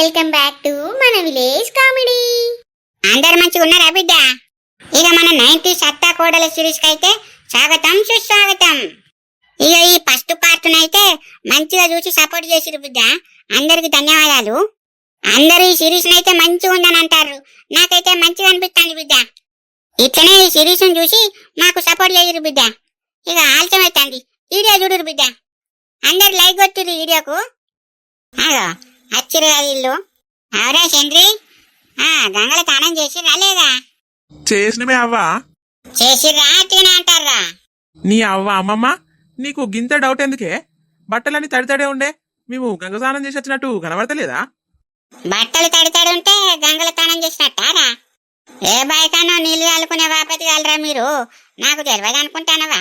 Welcome back to మన village comedy. అందరు మంచిగా ఉన్నారా బిడ్డ? ఇక మన 90s అత్తా కోడల సిరీస్ కి అయితే స్వాగతం సుస్వాగతం. ఇక ఈ ఫస్ట్ పార్ట్ అయితే మంచిగా చూసి సపోర్ట్ చేసిరు బిడ్డ, అందరికి ధన్యవాదాలు. అందరూ ఈ సిరీస్ అయితే మంచిగా ఉందని అంటారు, నాకైతే మంచిగా అనిపిస్తుంది బిడ్డ. ఇట్లనే ఈ సిరీస్ చూసి మాకు సపోర్ట్ చేయరు బిడ్డ. ఇక ఆలస్యం అవుతుంది, వీడియో చూడరు బిడ్డ. అందరు లైక్ కొట్టిరు వీడియోకు. అచ్చిరు కదా ఇల్లు. అవరా చంద్రి, గంగల తానం చేసిర్రా లేదా? చేసినమే అవ్వ. చేసిర్రా అట్టినే అంటారా? నీ అవ్వ అమ్మమ్మ, నీకు గింత డౌట్ ఎందుకే? బట్టలన్నీ తడితడే ఉండే, మేము గంగ స్నానం చేసి వచ్చినట్టు కనబడతలేదా? బట్టలు తడితడి ఉంటే గంగల తానం చేసినట్టారా? ఏ బాయికానో నీళ్లు చల్లుకునే బాపతి కలరా మీరు? నాకు తెలియదు అనుకుంటానవా?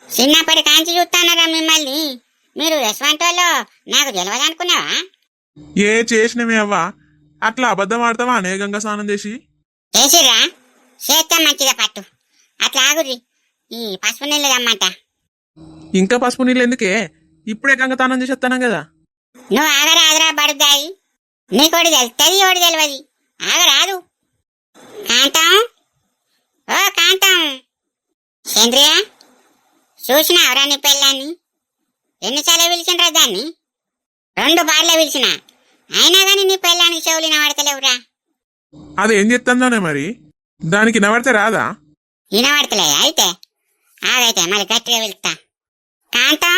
చిన్నప్పటి కాంచి చూస్తానరా మిమ్మల్ని. మీరు యశ్వంటోళ్ళు నాకు తెలియదు అనుకున్నావా? ఏ చేసినమే అవ్వ, అట్లా అబద్ధం ఆడతావా అనే గంగ స్నానం చేసి? చేసిర్రా? చేస్తా మంచిగా పట్టు. అట్లా ఆగుర్రి, ఈ పసుపు నీళ్ళు రమ్మంట. ఇంకా పసుపు నీళ్ళు ఎందుకే? ఇప్పుడే గంగ స్నానం చేసి వస్తాను కదా. నువ్వు ఆగరాదురా బడుద్దాయి, నీకోటి తెలుస్తుంది ఓడి తెలియదు. ఆగరాదు. కాంతం, ఓ కాంతం. చంద్రియ, చూసినావురా నీ పెళ్ళాన్ని? ఎన్నిసార్లు పిలిచినరా దాన్ని? 2 బార్లు పిలిచిన, అయినా గాని నీ పెళ్ళానికి చెవులు వినబడతలేవురా. అదేం చెప్తుందోనే మరి, దానికి వినబడితే రాదా? వినబడతలే అయితే ఆగైతే మళ్ళీ గట్టిగా పిలుస్తా. కాంతం,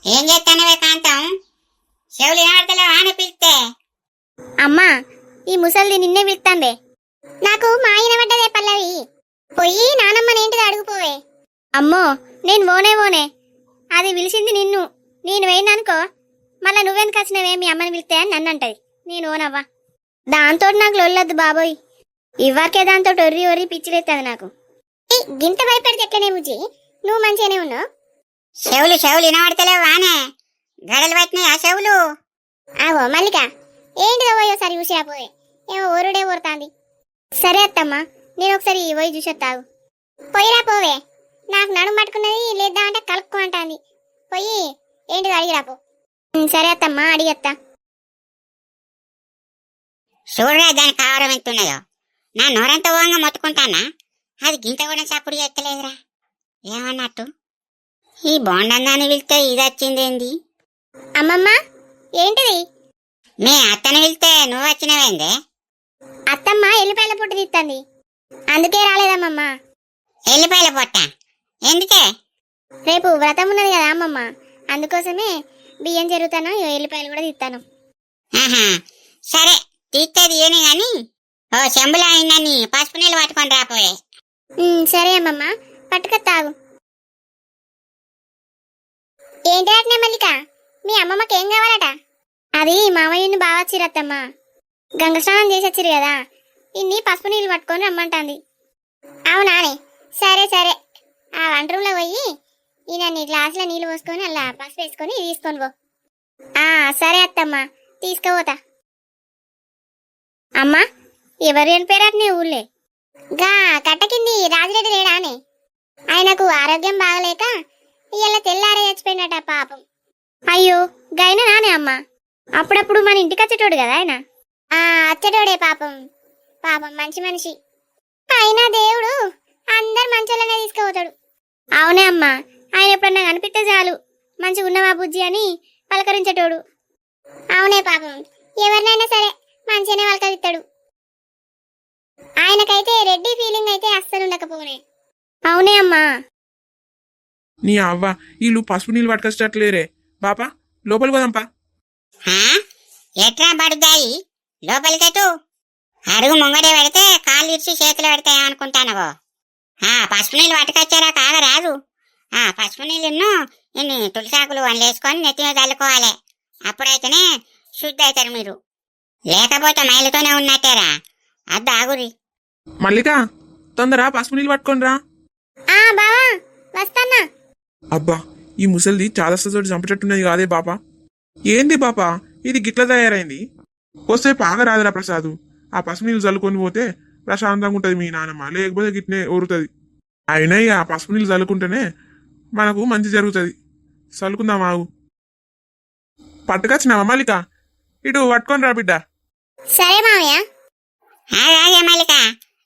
ఏం చేస్తానవే కాంతం? చెవులు వినబడతలేవా అని పిలిస్తే? అమ్మా, ఈ ముసలిది నిన్నే పిలుస్తాందే. నాకు మా వినబడ్డదే పల్లవి. పోయి నానమ్మనేంటిది అడుగుపోవే. అమ్మో, నేను ఓనే అది పిలిచింది నిన్ను, నేను వేయననుకో మళ్ళా నువ్వెందుకు వచ్చినవే మీ అమ్మని పిలిస్తే అని నన్ను అంటది. నేను ఓనవ్వా. దాంతో నాకు లొల్లొద్దు బాబోయ్. ఇవ్వకే దాంతో ఒర్రి పిచ్చిలేస్తుంది నాకు. గింత భయపడితే ఎట్లనే బుజ్జి, నువ్వు మంచిగానే ఉన్నావు. చెవులు వినబడతలేవానే? గడలు పట్టినాయి ఆ చెవులు. ఆగో మల్లిక, ఏంటిదో పోయి ఒకసారి చూసి పోయే. ఏమో ఊరుడే ఊరుతాంది. సరే అత్తమ్మా, నేను ఒకసారి పోయి చూసేస్తావు. పోయిరా పోవే, నాకు నడుము పట్టుకున్నది లేద్దామంటే కలుక్కో అంటాంది. పోయి ఏంటిదో అడిగిరాపో. సరే అత్తమ్మా, అడిగత్తా. చూడరా దాని కావరం ఎంతున్నదో. నా నోరంతా ఓంగా మొత్తుకుంటానా, అది గింత కూడా చప్పుడు ఎత్తలేదురా. ఏమన్నట్టు ఈ బోండందాన్ని పిలిస్తే ఇది వచ్చిందేంది? అమ్మమ్మ, ఏంటిది? మీ అత్తని పిలిస్తే నువ్వు వచ్చినవేందే? అత్తమ్మ ఎల్లిపాయల పొట్టు తీస్తుంది, అందుకే రాలేదమ్మమ్మ. ఎల్లిపాయల పొట్ట ఎందుకే? రేపు వ్రతం ఉన్నది కదా అమ్మమ్మ, అందుకోసమే బియ్యం జరుగుతాను, ఎల్లిపాయలు కూడా తీస్తాను. ఆహా, సరే తీస్తేది ఏని గాని ఓ చెంబులో అయినని పసుపు నీళ్ళు పట్టుకొని రాపోయే. సరే అమ్మమ్మ, పట్టుకత్తాగు. ఏంటి అట్నే మల్లిక, మీ అమ్మమ్మకి ఏం కావాలట? అది మామయ్యని బాగా వచ్చిరత్తమ్మ, గంగ స్నానం చేసి వచ్చిరు కదా, ఇన్ని పసుపు నీళ్ళు పట్టుకొని రమ్మంటాంది. అవునానే? సరే ఆ వంట రూమ్లో పోయి ఈయన గ్లాసులో నీళ్ళు పోసుకొని అలా పసుపు వేసుకొని తీసుకొని పో. సరే అత్తమ్మ, తీసుకుపోతా. అమ్మా, ఎవరు చనిపోయారట నీ ఊళ్ళే? గా కట్టకింది రాజిరెడ్డి లేడానే? ఆయనకు ఆరోగ్యం బాగలేక ఇలా తెల్లారే చచ్చిపోయినట పాపం. అయ్యో, గైన నానే అమ్మ, అప్పుడప్పుడు మన ఇంటికి వచ్చేటోడు కదా ఆయన. వచ్చేటోడే పాపం మంచి మనిషి. అయినా దేవుడు అందరు మంచోళ్ళనే తీసుకుపోతాడు. అవునే అమ్మా, ఆయన ఎప్పుడన్నా కనిపిస్తే చాలు మంచిగా ఉన్నవా బుజ్జి అని పలకరించేటోడు. అవునే పాపం, ఎవరినైనా సరే మంచిగానే పలకరిస్తాడు. ఆయనకైతే రెడ్డి ఫీలింగ్ అయితే అస్సలు ఉండకపోనే. అవునే అమ్మా. నీ అవ్వ, వీళ్ళు పసుపు నీళ్ళు పట్టుకొచ్చేటట్లేరే. బాపా, లోపలికి పోదాంపా. ఎట్రా బడుద్దాయి, లోపలికెటు. అడుగు ముంగడే పెడితే కాళ్ళు ఇచ్చి చేతులు పెడతాయేమనుకుంటానవో. పసుపు నీళ్ళు పట్టుకొచ్చారా కాగరాదు. పసుపు నీళ్ళను ఇన్ని తులసాకులు వండేసుకొని నెత్తి మీద చల్లుకోవాలి, అప్పుడైతేనే శుద్ధి అవుతారు మీరు. లేకపోతే మైలుతోనే ఉన్నట్టేరా. అది ఆగురి. మల్లిక, తొందర పసుపు నీళ్ళు పట్టుకొని రా. బావా వస్తానా. అబ్బా, ఈ ముసలిది చాదస్తోటి చంపేటట్టున్నది కాదే బాపా. ఏంది బాపా, ఇది గిట్ల తయారైంది? వస్తే పాగరాదురా ప్రసాదు. ఆ పసుపు నీళ్ళు చల్లుకొని పోతే ప్రశాంతంగా ఉంటుంది మీ నాన్నమ్మ, లేకపోతే గిట్నే ఊరుతుంది. అయినా ఆ పసుపు నీళ్ళు చల్లుకుంటేనే మనకు మంచి జరుగుతుంది. చల్లుకుందాం ఆగు. పట్టుకొచ్చినావా మల్లిక? ఇటు పట్టుకొని రా బిడ్డ. సరే మామయ్య. ఆగే మల్లిక,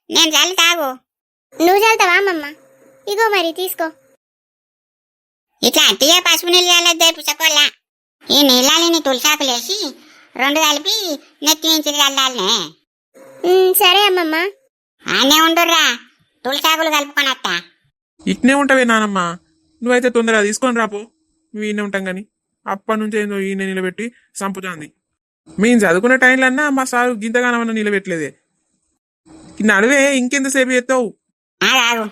నేను చల్లి తాగు. నువ్వు చల్లుతావా అమ్మమ్మ? ఇగో మరి తీసుకో. ఇట్లా అట్టిగా పసుపు నీళ్ళు చల్లొద్దే పుచ్చకోళ్ళ. ఈ నీళ్ళని తులసాకులేసి 2 కలిపి నెత్తి నుంచి చల్లాలనే. సరే అమ్మమ్మ. ఆనే ఉండుర్రా, తులసాకులు కలుపుకొని వస్తా. ఇట్నే ఉంటావే నానమ్మ, నువ్వైతే తొందరగా తీసుకొని రాపో. మేము ఈయనే ఉంటాం గాని అప్పటి నుంచి ఏందో ఈయన నిలబెట్టి సంపుతాంది. మేము చదువుకునే టైంలన్నా మా సారు గింతగానమన్నా నిలబెట్టలేదే. నడువే, ఇంకెంతసేపు చేస్తావు? ఆగు,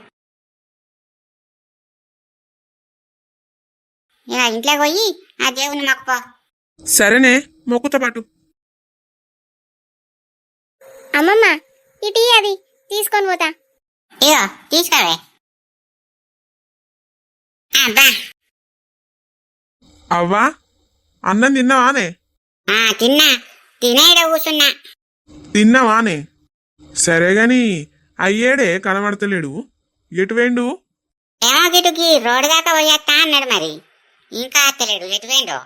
ఇక ఇంట్లో పోయి ఆ దేవుని మొక్కుకో. సరేనే, మొక్కుతో పాటు. అమ్మమ్మ ఇటీ అది తీసుకొని పోతా. ఇగో తీసుకోవే. అబ్బా, అవ్వా, అన్నం తిన్నావానే? తిన్నా, తినేడ కూర్చున్నా. తిన్నావానే? సరే గాని అయ్యేడే కనబడతలేడు, ఎటు వేండు? ఏమో గిటుకి రోడ్డు దాకా పోయేస్తా అన్నాడు, మరి ఇంకా అత్తలేడు. ఎటు పోయిండో?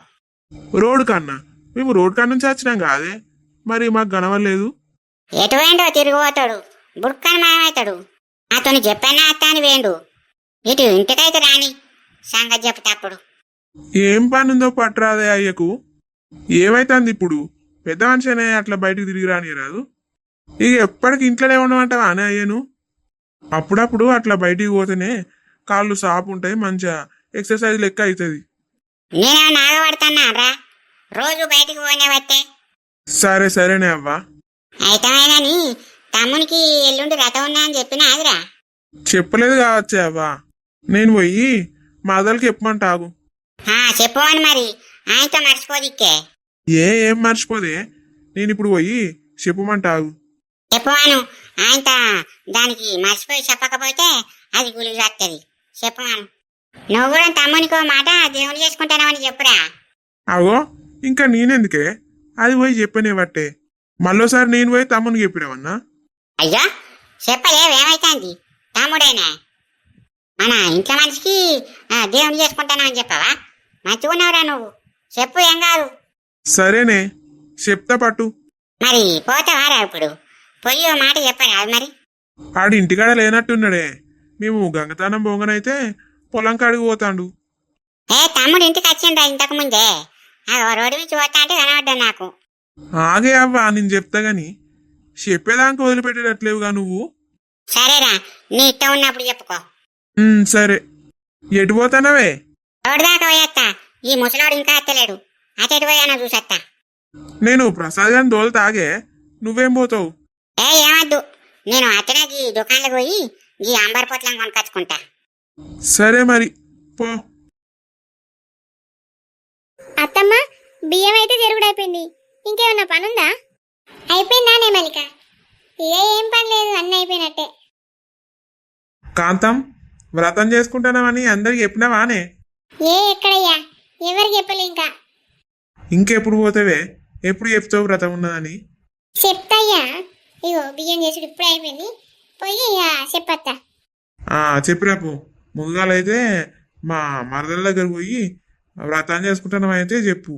రోడ్డు కన్నా? మేము రోడ్డు కన్నా నుంచి వచ్చినాం కాదే, మరి మాకు కనవలేదు. ఎటు పోయిండో తిరిగిపోతాడు, బుర్కని మాయమవుతాడు. నాతోని చెప్పానా అత్త అని వేండు. ఇటు ఇంటికైతే రాని సంగతి చెప్తాప్పుడు. ఏం పనుందో పట్టరాదే అయ్యకు. ఏమైతుంది ఇప్పుడు? పెద్ద మనిషినే అట్లా బయటకు తిరిగి రానిరాదు. ఇక ఎప్పటికి ఇంట్లోనే ఉండమంటావా అనే అయ్యను? అప్పుడప్పుడు అట్లా బయటికి పోతేనే కాళ్ళు సాపు ఉంటాయి, మంచిగా ఎక్సర్సైజ్ లెక్క అవుతుంది. నేనేమో నాగబడతానా రా, రోజు బయటికి పోనేవత్తే. సరే సరేనే అవ్వా. అయితమైనని తమ్మునికి ఎల్లుండి రథం ఉన్నా అని చెప్పినా ఆదిరా. చెప్పలేదు కావచ్చే అవ్వా, నేను పోయి మా అదలకి చెప్పమంటాగు. చెప్పవని మరి, ఆయనతో మర్చిపోదిక్కే. ఏం మర్చిపోదే, నేను ఇప్పుడు పోయి చెప్పమంటాగు. చెప్పవాను, ఆయనతో దానికి మర్చిపోయి చెప్పకపోతే అది గులి వస్తుంది. చెప్పవాను, నువ్వు కూడా తమ్మునికో మాట దేవుని చేసుకుంటానని చెప్పురా. అగో, ఇంకా నేనెందుకే, అది పోయి చెప్పనే బట్టే. మళ్ళోసారి నేను పోయి తమ్మునికి చెప్పినావన్నా. అయ్యో చెప్పలేవేమైతుంది, తమ్ముడైనా మన ఇంట్లో మనిషికి దేవుని చేసుకుంటానని చెప్పావా? మంచిగున్నావురా నువ్వు, చెప్పు, ఏం కాదు. సరేనే, చెప్తా పట్టు. మరి పోతావారా ఇప్పుడు? పోయి ఓ మాట చెప్పరా మరి. ఆడి ఇంటికాడ లేనట్టున్నాడే, మేము గంగతానం బొంగనైతే పొలం కాడికి పోతాండు. తమ్ముడు ఇంటికి వచ్చిండ్రా ఇంతకు ముందే, రోడ్డు నుంచి పోతా అంటే కనబడ్డా నాకు. ఆగే అవ్వా, నేను చెప్తా గాని చెప్పేదాకా వదిలిపెట్టేటట్లేవుగా నువ్వు. సరేరా, నీ ఇష్టం ఉన్నప్పుడు చెప్పుకో. సరే, ఎటు పోతానవే? రోడ్డు దాకా పోయేస్తా, ఈ ముసలోడు ఇంకా అత్తలేడు. అతడు పోయానో చూసేస్తా. నేను ప్రసాద్ గారిని దోలు తాగే, నువ్వేం పోతావు? ఏమద్దు, నేను అతనికి దుకాణంలోకి పోయి ఈ అంబర్ పొట్లం కొనుకొచ్చుకుంటా. సరే మరి, పో. అత్తమ్మ, బియ్యం అయితే జరుగుడైపోయింది. ఇంకేమన్నా పనుందా? అయిపోయిందానే మల్లిక? ఏం పని లేదు, అన్నీ అయిపోయినట్టే. కాంతం, వ్రతం చేసుకుంటున్నామని అందరికి చెప్పినావానే? ఎక్కడయ్యా, ఎవరికి చెప్పలే ఇంకా. ఇంకెప్పుడు పోతావే? ఎప్పుడు చెప్తావు వ్రతం ఉన్నదని? చెప్తాయ్యా, ఇగో బియ్యం చేసుడు ఇప్పుడే అయిపోయింది, పోయి ఇక చెప్పత్తా. చెప్పిరాపు. ముందుగాలైతే మా మరదల దగ్గర పోయి వ్రతం చేసుకుంటున్నామైతే చెప్పు,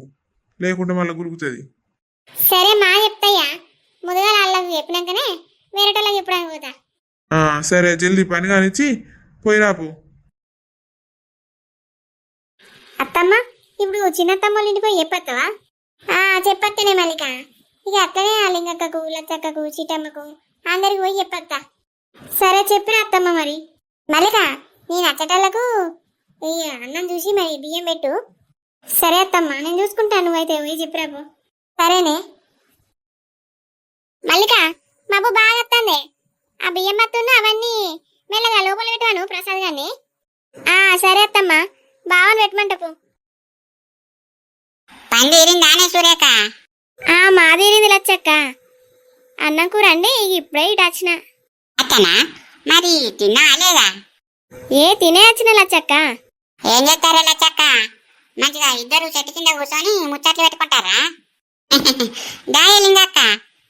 లేకుంటే మళ్ళీ గురుకుతుంది. సరే మా చెప్తాయ్యా, ముందుగా వాళ్ళకి చెప్పినాకనే వేరేటోళ్ళకి చెప్పడానికి పోతా. సరే, జల్దీ పని కానిచ్చి పోయిరాపు. అత్తమ్మ, ఇప్పుడు చిన్నత్తమ్మల ఇంటికి పోయి చెప్పత్తావా? చెప్పత్తనే మల్లిక. ఇక అత్తనే ఆ లింగక్కకు, లచ్చక్కకు, చీటమ్మకు అందరికి పోయి చెప్పత్తా. సరే చెప్పిన అత్తమ్మ. మరి మల్లిక, నేను అచ్చటోళ్ళకు ఈ అన్నం చూసి మరి బియ్యం పెట్టు. సరే అత్తమ్మ, నేను చూసుకుంటాను, నువ్వైతే పోయి చెప్పిరాపు. సరేనే మల్లిక, మాకు బాగా వస్తుంది. ఆ బియ్యం బత్తున్న అవన్నీ మెల్లగా లోపల పెట్టాను ప్రసాద్ గారిని. సరే అత్తమ్మ, బావని పెట్టమంటపు. పని తీరిందానే సురేఖ? మాదేరింది లచ్చక్క. అన్నం కూర అండి, ఇప్పుడే ఇటు వచ్చిన. అత్తనా, మరి తిన్నా లేదా? తినే వచ్చిన లచ్చక్క. ఏం చెప్తారా లచ్చక్క? మంచిగా ఇద్దరు చెట్టు కింద కూర్చొని ముచ్చట్లు పెట్టుకుంటారా? దాయ లింగక్క,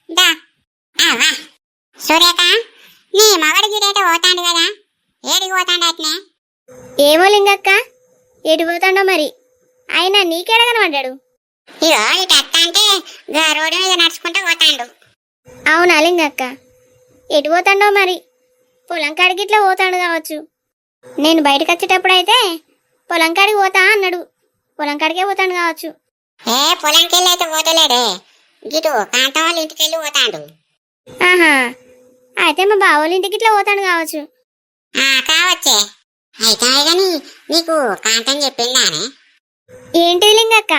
దా. వా సురేఖ, నీ మగడు గిడేట పోతాండు కదా, ఏడికి పోతాండు అట్నే? ఏమో లింగక్క, ఎటు పోతాడో మరి. ఆయన నీకేడ కనబడ్డాడు? ఇగో ఇటు అత్త అంటే రోడ్డు మీద నడుచుకుంటూ పోతాండు. అవునా లింగక్క, ఎటు పోతాడో మరి. పొలం కాడికి ఇట్లా పోతాడు కావచ్చు. నేను బయటకు వచ్చేటప్పుడు అయితే పొలం కాడికి పోతా అన్నాడు. పొలం కాడికే పోతాడు కావచ్చు. పొలంకి వెళ్ళి అయితే పోతలేడే, గిటు కాంతం వాళ్ళ ఇంటికి వెళ్ళి పోతాండు. ఆహా, అయితే మా బావోళ్ళ ఇంటికి ఇట్లా పోతాడు కావచ్చు. కావచ్చే. అయితే గాని నీకు కాంతం చెప్పిందానే? ఏంటిది లింగక్క,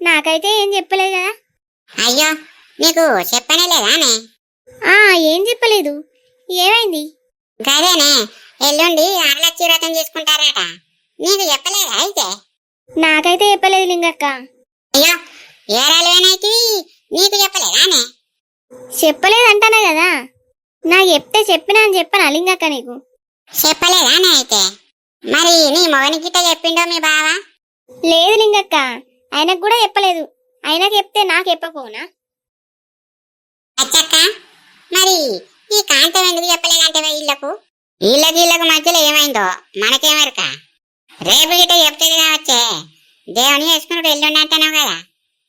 నాకైతే ఏం చెప్పలేదు కదా. అయ్యో, నీకు చెప్పనే లేదానే? ఏం చెప్పలేదు. ఏమైంది? గదేనే, ఎల్లుండి అరలచ్చి వ్రతం చేసుకుంటారట. నీకు చెప్పలేదా అయితే? నాకైతే చెప్పలేదు లింగక్క. అయ్యో, ఏరాలేనైతే నీకు చెప్పలేదానే? చెప్పలేదంటానే కదా. నాకు చెప్తే చెప్పినా అని చెప్పనా లింగక్క నీకు? చెప్పలేదానే అయితే? మరి నీ మొగని గిట్ట చెప్పిండో మీ బావ? లేదు లింగక్క, ఆయనకు కూడా చెప్పలేదు. ఆయనకు చెప్తే నాకు చెప్పపోనా? అచ్చక్క, మరి ఈ కాంతం ఎందుకు చెప్పలేదంటే వీళ్ళకు మధ్యలో ఏమైందో మనకేమరక. రేపు గిట్ట చెప్తుంది కావచ్చే. దేవుని వేసుకున్నాడు ఎల్లుండి అంటున్నావు కదా,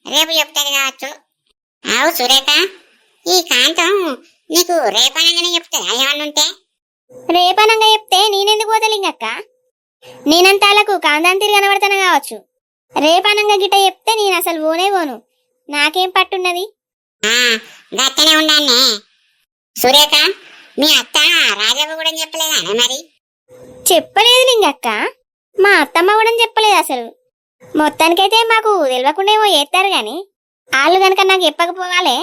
రేపు చెప్తుంది కావచ్చు. అవు సురేఖ, ఈ కాంతం నీకు రేపనంగానే చెప్తుందా ఏమన్నా ఉంటే? రేపనంగా చెప్తే నేనెందుకు పోతా లింగక్క? నేనంతాలకు కాందాన్ని తిరిగి కనబడతాను కావచ్చు. రేపనంగా గిట్ట చెప్తే నేను అసలు పోను. నాకేం పట్టున్నది? గట్టనే ఉండానే. సురేఖ, మీ అత్త రాజవ్వ కూడా చెప్పలేదానే మరి? చెప్పలేదు లింగక్క, మా అత్తమ్మ కూడా చెప్పలేదు అసలు. మొత్తానికైతే మాకు తెలియకుండా ఏమో చేస్తారు గాని, వాళ్ళు గనక నాకు చెప్పకపోవాలే.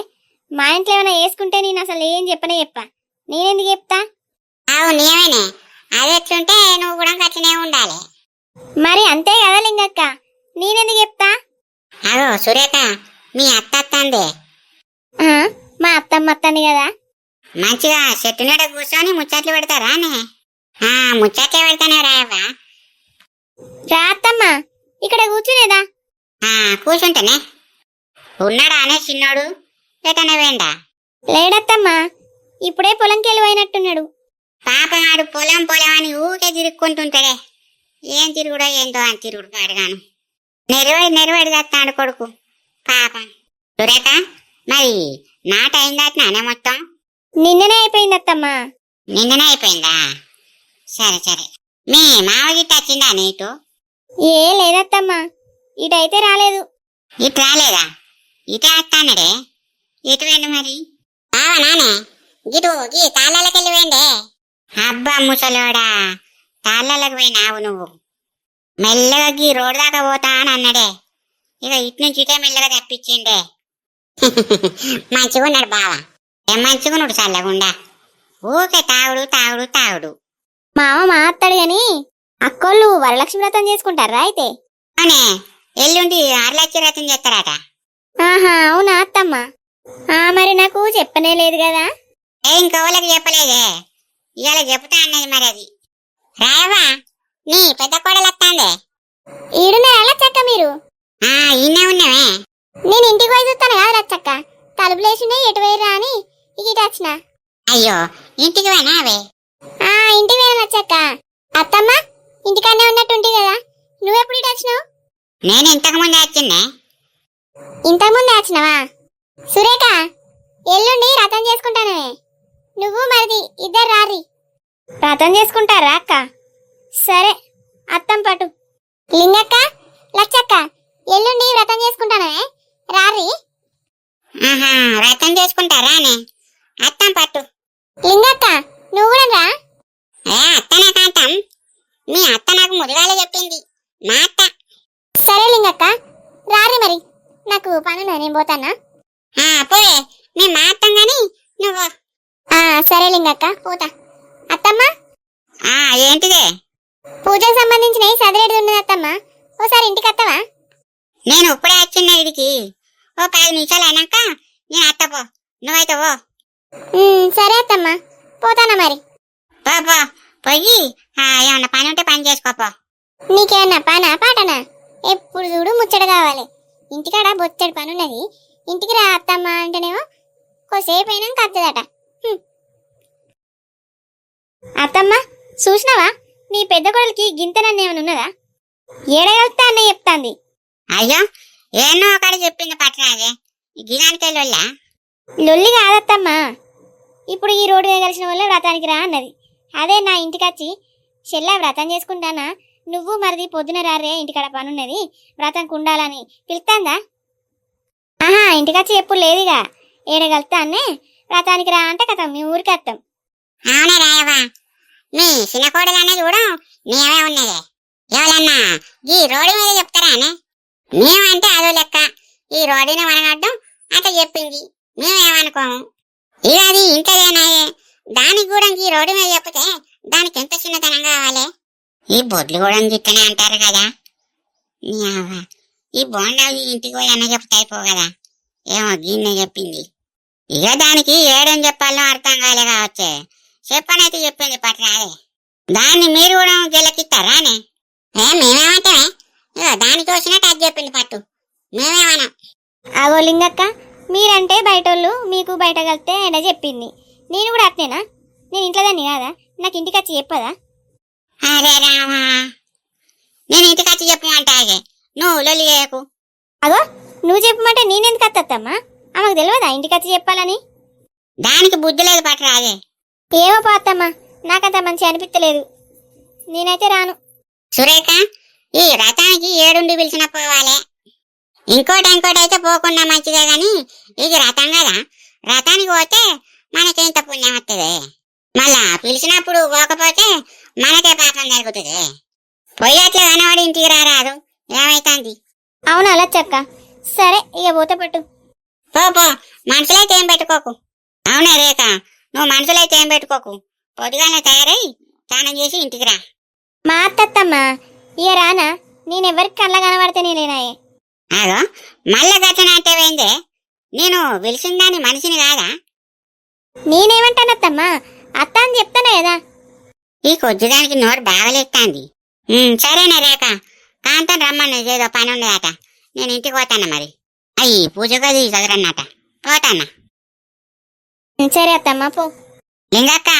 మా ఇంట్లో ఏమైనా వేసుకుంటే నేను అసలు ఏం చెప్ప. నేనెందుకు చెప్తా? అవునేమనే, అది ఎట్లుంటే నువ్వు కూడా గట్లనే ఉండాలి. మరి అంతే కదా లింగక్క, నేనెందుకు చెప్తా? అగో సురేఖ, మీ అత్త అత్తందే. మా అత్తమ్మ అత్తంది కదా. మంచిగా చెట్టు నీడ కూర్చొని ముచ్చట్లు పెడతారా అనే? ముచ్చట్లే పెడతానే రాయవ్వ. రా అత్తమ్మ, ఇక్కడ కూర్చునేదా? కూర్చుంటేనే. ఉన్నాడా అనే చిన్నోడు, ఎటనే వేండా? లేడత్తమ్మ, ఇప్పుడే పొలంకి వెళ్ళిపోయినట్టున్నాడు. పాపమాడు పొలం అని ఊకే తిరుక్కుంటుంటాడే. ఏం తిరుగుడో ఏందో అని తిరుగుడు పాడుగాను. నెరవేడి చేస్తాడు కొడుకు పాపం. సురేఖ, మరి నాట అయిందానే మొత్తం? నిన్ననే అయిపోయింది అత్తమ్మ. నిన్ననే అయిపోయిందా? సరే. మీ మావ గిట్ట వచ్చిందా నీటు? ఏ లేదత్తమ్మ, ఇటైతే రాలేదు. ఇటు రాలేదా? ఇటే వస్తానడే. ఇటు వెండి మరి. నానే గిటు గీ తాళ్ళకెళ్ళి వేండే. అబ్బా ముసలోడా, తాళ్ళకి పోయినావు నువ్వు. మెల్లగా గీ రోడ్డు దాకా పోతా అని అన్నాడే. ఇక ఇటు నుంచి ఇటే మెల్లగా తప్పించిండే. మంచిగున్నాడు బావా, ఏం మంచిగున్నాడు చల్లగుండా. ఊకే తాగుడు. మావ మాట్లాడు గాని అక్కోళ్ళు వరలక్ష్మి వ్రతం చేసుకుంటారా అయితే? అవునే, ఎల్లుండి అరలచ్చి వ్రతం చేస్తారట. అవునా అత్తమ్మ? మరి నాకు చెప్పనే లేదు కదా. ఇంకోళ్ళకి చెప్పలేదే, ఇవాళ చెబుతా అన్నది మరి. అది రాయవా, నీ పెద్ద కోడలు వస్తాందే. ఈడున్నారా లచ్చక్క మీరు? ఇన్నే ఉన్నావే. నేను ఇంటికి పోయి చూస్తాను కదా లచ్చక్క, తలుపులేసినే ఎటు వేయరా అని ఇటు వచ్చిన. అయ్యో, ఇంటికి పోయినావే? ఇంటికి పోయినా లచ్చక్క. అత్తమ్మ ఇంటికాడనే ఉన్నట్టుంటి కదా, నువ్వెప్పుడు ఇటు వచ్చినావు? నేను ఇంతకు ముందే వచ్చిందే. ఇంతకుముందే వచ్చినావా? సురేఖ, ఎల్లుండి రథం చేసుకుంటానవే, నువ్వు మరిది ఇద్దరు రారి. రథం చేసుకుంటారా అక్క? సరే అత్తం పటు. లింగక్క, లచ్చక్క, ఎల్లుండి వ్రతం చేసుకుంటానవే, రారి. వ్రతం చేసుకుంటారా అని? అత్తం పట్టు. లింగక్క, నువ్వు కూడా రా. అత్తనే కాంతం, మీ అత్త నాకు ముదిగాలే చెప్పింది, మా అత్త. సరే లింగక్క, రారి మరి, నాకు పనున్నా, నేను పోతానా? పోయే, మేము మాత్రం గాని నువ్వు. సరే లింగక్క, పోతా. అత్తమ్మ, ఏంటిదే? పూజకు సంబంధించిన సదిరేడు ఉన్నది అత్తమ్మ, ఓసారి ఇంటికి వస్తావా? నేను ఇప్పుడే వచ్చిన ఇడికి, ఓ 10 నిమిషాలు అయినాక నేను అత్తపో, నువ్వైతే పో. సరే అత్తమ్మ, పోతానా మరి. పోయి ఏమన్నా పని ఉంటే పని చేసుకోపో. నీకేమన్నా పనా పాటనా? ఎప్పుడు చూడు ముచ్చట కావాలి. ఇంటికాడ బొచ్చడి పని ఉన్నది, ఇంటికి రా అత్తమ్మ అంటేనేమో కొద్దిసేపు అయినాక వస్తుందట. అత్తమ్మ, చూసినావా నీ పెద్ద కొడలికి గింతనన్ను ఏమైనా ఉన్నదా? ఏడగలుగుతా అన్న చెప్తాంది. అయ్యో, ఏనో ఒకటి చెప్పింది పట్టరాజే గిరానికి వెళ్ళా. లొల్లి కాదత్తమ్మా, ఇప్పుడు ఈ రోడ్డు మీద కలిసిన వల్ల వ్రతానికి రా అన్నది. అదే నా ఇంటికి వచ్చి చెల్లా వ్రతం చేసుకుంటానా, నువ్వు మరిది పొద్దున రారే ఇంటికాడ పనున్నది వ్రతానికి ఉండాలని పిలుస్తాందా? ఆహా, ఇంటికి వచ్చి ఎప్పుడు లేదుగా, ఏడగలుగుతా అన్నే వ్రతానికి రా అంటే కదా మీ ఊరికి వస్తాం. అవునే రాయవా, మీ చిన్న కోడలు అనేది కూడా నేమే ఉన్నదే. ఎవరన్నా ఈ రోడ్డు మీద చెప్తారానే? మేమంటే అదో లెక్క, ఈ రోడ్డుని మనగడ్డం అట్లా చెప్పింది, మేమేమనుకోము. ఇక అది ఇంటదేనాయే, దానికి కూడా ఈ రోడ్డు మీద చెప్తే దానికి ఎంత చిన్నతనం కావాలి. ఈ బొడ్లు కూడా గిట్టనే అంటారు కదా. ఈ బోండాలు ఇంటికి పోయి అన్న చెప్తే అయిపో కదా. ఏమో గిన్నె చెప్పింది. ఇక దానికి ఏడేం చెప్పాలో అర్థం కాలే కావచ్చే. చెప్పనైతే చెప్పింది పట్టరాదే. దాన్ని మీరు కూడా గెలకిస్తారానే? మేమేమంటామే, ఇక దానికి వచ్చినట్టు అది చెప్పింది పట్టు, మేమేమన్నా. అగో లింగక్క, మీరంటే బయటోళ్ళు, మీకు బయట కలిస్తే ఎండ చెప్పింది. నేను కూడా అట్నేనా? నేను ఇంట్లో దాన్ని కాదా? నాకు ఇంటికి వచ్చి చెప్పదా? అరే రామా, నేను ఇంటికి వచ్చి చెప్పమంటాగే, నువ్వు లొల్లి చేయకు. అగో నువ్వు చెప్పమంటే నేనెందుకు వత్తమ్మా? ఆమెకు తెలియదా ఇంటికి వచ్చి చెప్పాలని? దానికి బుద్ధి లేదు పట్టరాదే. ఏమో పోతమ్మా, నాకంత మంచి అనిపించలేదు, నేనైతే రాను. సురేఖ, ఈ రథానికి ఏడుండి పిలిచిన పోవాలే. ఇంకోటి అయితే పోకుండా మంచిదే గాని ఇది రథం కదా, రథానికి పోతే మనకేంత పుణ్యం వస్తుంది. మళ్ళా పిలిచినప్పుడు పోకపోతే మనకే పాపం జరుగుతుంది. పొయ్యట్లే కనవాడి ఇంటికి రారాదు, ఏమైతుంది? అవును అలా చక్క, సరే ఇక పోతే పెట్టు. పో మనసులైతే ఏం పెట్టుకోకు. అవునే రేఖ, నువ్వు మనసులైతే ఏం పెట్టుకోకు. పొద్దుగానే తయారై స్నానం చేసి ఇంటికి రా. మా అత్తమ్మా ఇక రానా? నేనెవరికి కళ్ళ కనబడితే నేనేనాయే. అదో మళ్ళా గట్లన అంటే పోయిందే, నేను పిలిచిందాన్ని మనిషిని కాదా? నేనేమంటానత్తమ్మా, అత్త అని చెప్తానే కదా. ఈ కొద్దిదానికి నోరు బాగలేస్తాంది. సరేనా రేఖ, కాంతం రమ్మన్నది, ఏదో పని ఉండదట. నేను ఇంటికి పోతాను మరి. అయ్యి పూజ గది చదరన్నట, పోతానా. సరే అత్తమ్మా పో. లింగక్క,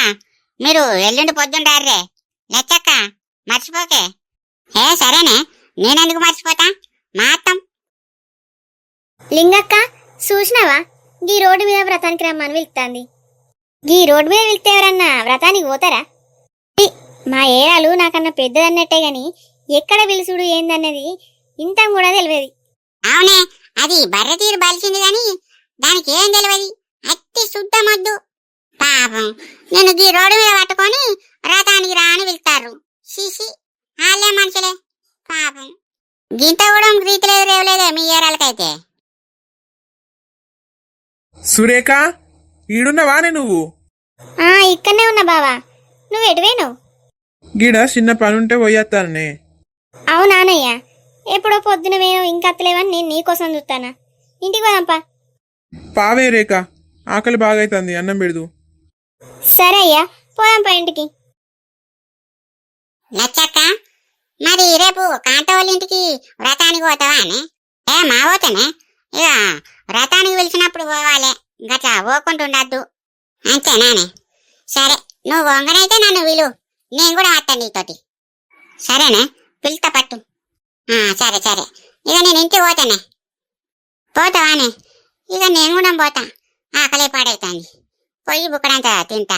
మీరు ఎల్లుండి పొద్దుండారే. లెచ్చక్క మర్చిపోకే. సరేనే, నేనెందుకు మర్చిపోతా, మా అత్తం. లింగక్క చూసినావా, గీ రోడ్డు మీద వ్రతానికి రమ్మని పిలుస్తాంది. గీ రోడ్డు మీద పిలిస్తే ఎవరన్నా వ్రతానికి పోతారా? మా ఏరాలు నాకన్నా పెద్దదన్నట్టే గాని ఎక్కడ పిలుచుడు ఏందన్నది ఇంత కూడా తెలియదు. అవునే, అది బర్రె తీరు బలిసింది గాని దానికి ఏం తెలియదు, అట్టి శుద్ధమొద్దు. పాపం నేను ఈ రోడ్డు మీద పట్టుకొని రథానికి రా అని పిలుస్తారు. సిసి వాళ్ళే మనుషులే పాపం. గింత కూడా రీతి లేదు రేవలేదే మీ ఏరాలకైతే. సురేఖ, ఈడున్నవానే నువ్వు? ఇక్కడనే ఉన్నా బావా, నువ్వు ఎటువేను? గీడ చిన్న పనుంటే పోయేస్తానే. అవునానయ్యా, ఎప్పుడో పొద్దున వేను ఇంకా అత్తలేవని నేను నీకోసం చూస్తానా. ఇంటికి పోదాంపా. పావే రేఖ, ఆకలి బాగైతుంది, అన్నం పెడదు. సరే అయ్యా, పోదాంపా ఇంటికి. నచ్చక్క, మరి రేపు కాంత వాళ్ళ ఇంటికి వ్రతానికి పోతావా అని? మా పోతానే, ఇక వ్రతానికి పిలిచినప్పుడు పోవాలి, గట్లా పోకుంటుండద్దు, అంతేనానే? సరే, నువ్వు వంగనైతే నన్ను విలు, నేను కూడా వస్తాను నీతోటి. సరేనే, పిలుస్తా పట్టు. సరే ఇక నేను ఇంటికి పోతానే. పోతావానే? ఇక నేను కూడా పోతా, ఆకలి పాడైతుంది, పొయ్యి బుక్కడంతా తింటా.